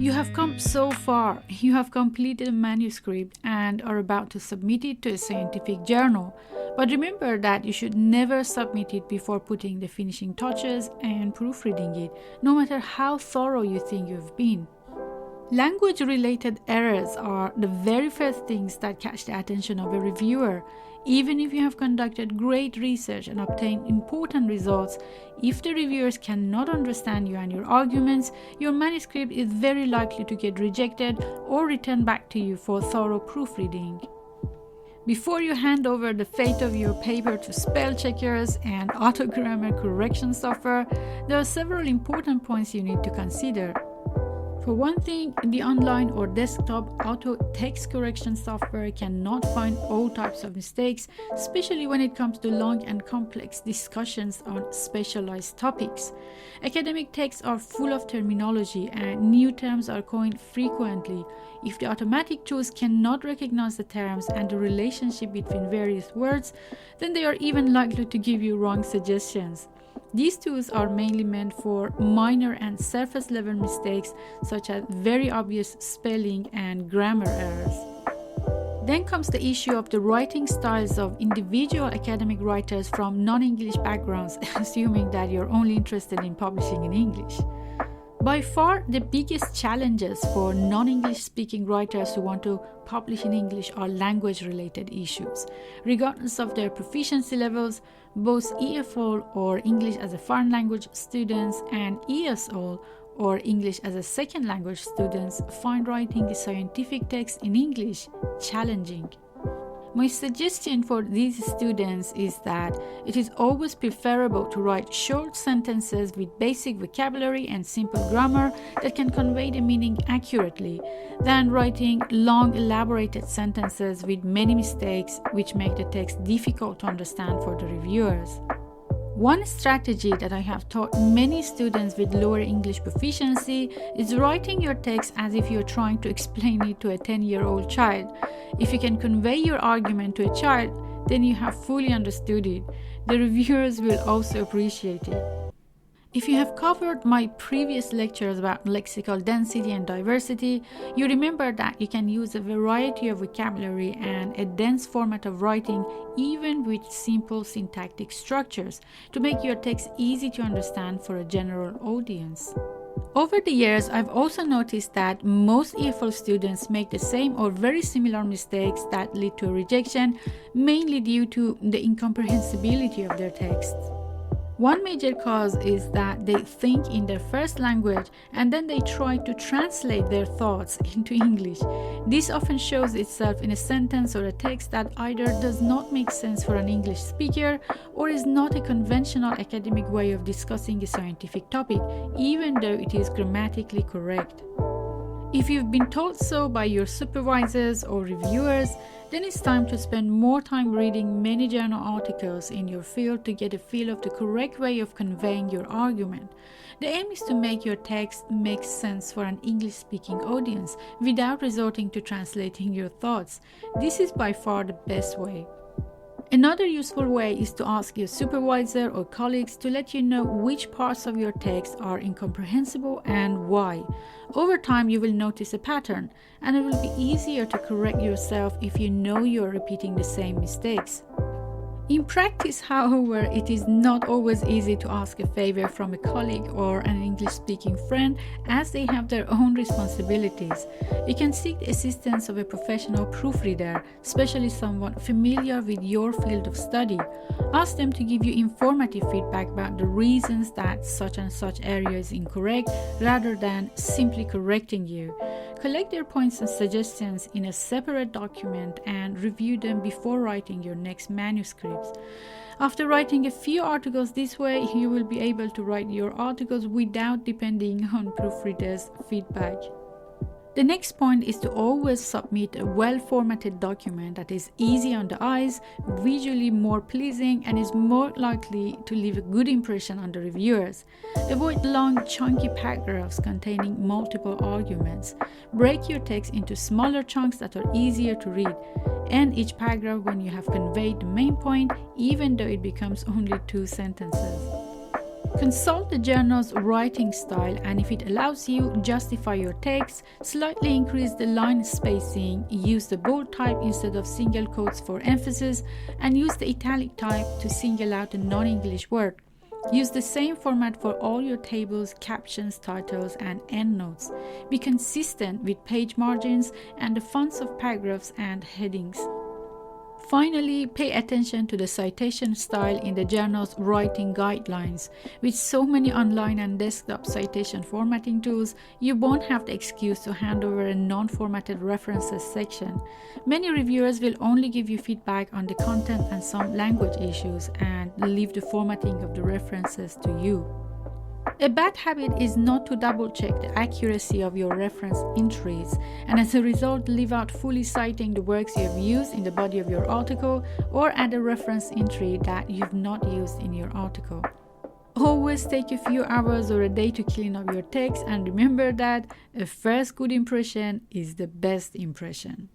You have come so far. You have completed a manuscript and are about to submit it to a scientific journal. But remember that you should never submit it before putting the finishing touches and proofreading it, no matter how thorough you think you've been. Language-related errors are the very first things that catch the attention of a reviewer. Even if you have conducted great research and obtained important results, if the reviewers cannot understand you and your arguments, your manuscript is very likely to get rejected or returned back to you for thorough proofreading. Before you hand over the fate of your paper to spell checkers and autogrammar correction software, there are several important points you need to consider. For one thing, the online or desktop auto text correction software cannot find all types of mistakes, especially when it comes to long and complex discussions on specialized topics. Academic texts are full of terminology and new terms are coined frequently. If the automatic tools cannot recognize the terms and the relationship between various words, then they are even likely to give you wrong suggestions. These tools are mainly meant for minor and surface level mistakes such as very obvious spelling and grammar errors. Then comes the issue of the writing styles of individual academic writers from non-English backgrounds, assuming that you're only interested in publishing in English. By far, the biggest challenges for non-English speaking writers who want to publish in English are language-related issues. Regardless of their proficiency levels, both EFL or English as a foreign language students and ESL or English as a second language students find writing scientific text in English challenging. My suggestion for these students is that it is always preferable to write short sentences with basic vocabulary and simple grammar that can convey the meaning accurately than writing long elaborated sentences with many mistakes which make the text difficult to understand for the reviewers. One strategy that I have taught many students with lower English proficiency is writing your text as if you're trying to explain it to a 10-year-old child. If you can convey your argument to a child, then you have fully understood it. The reviewers will also appreciate it. If you have covered my previous lectures about lexical density and diversity, you remember that you can use a variety of vocabulary and a dense format of writing even with simple syntactic structures to make your text easy to understand for a general audience. Over the years, I've also noticed that most EFL students make the same or very similar mistakes that lead to a rejection, mainly due to the incomprehensibility of their texts. One major cause is that they think in their first language and then they try to translate their thoughts into English. This often shows itself in a sentence or a text that either does not make sense for an English speaker or is not a conventional academic way of discussing a scientific topic, even though it is grammatically correct. If you've been told so by your supervisors or reviewers, then it's time to spend more time reading many journal articles in your field to get a feel of the correct way of conveying your argument. The aim is to make your text make sense for an English-speaking audience without resorting to translating your thoughts. This is by far the best way. Another useful way is to ask your supervisor or colleagues to let you know which parts of your text are incomprehensible and why. Over time, you will notice a pattern, and it will be easier to correct yourself if you know you are repeating the same mistakes. In practice, however, it is not always easy to ask a favor from a colleague or an English-speaking friend as they have their own responsibilities. You can seek the assistance of a professional proofreader, especially someone familiar with your field of study. Ask them to give you informative feedback about the reasons that such and such area is incorrect rather than simply correcting you. Collect their points and suggestions in a separate document and review them before writing your next manuscripts. After writing a few articles this way, you will be able to write your articles without depending on proofreaders' feedback. The next point is to always submit a well-formatted document that is easy on the eyes, visually more pleasing, and is more likely to leave a good impression on the reviewers. Avoid long, chunky paragraphs containing multiple arguments. Break your text into smaller chunks that are easier to read. End each paragraph when you have conveyed the main point, even though it becomes only 2 sentences. Consult the journal's writing style, and if it allows you, justify your text, slightly increase the line spacing, use the bold type instead of single quotes for emphasis, and use the italic type to single out a non-English word. Use the same format for all your tables, captions, titles, and endnotes. Be consistent with page margins and the fonts of paragraphs and headings. Finally, pay attention to the citation style in the journal's writing guidelines. With so many online and desktop citation formatting tools, you won't have the excuse to hand over a non-formatted references section. Many reviewers will only give you feedback on the content and some language issues and leave the formatting of the references to you. A bad habit is not to double-check the accuracy of your reference entries, and as a result leave out fully citing the works you have used in the body of your article or add a reference entry that you've not used in your article. Always take a few hours or a day to clean up your text, and remember that a first good impression is the best impression.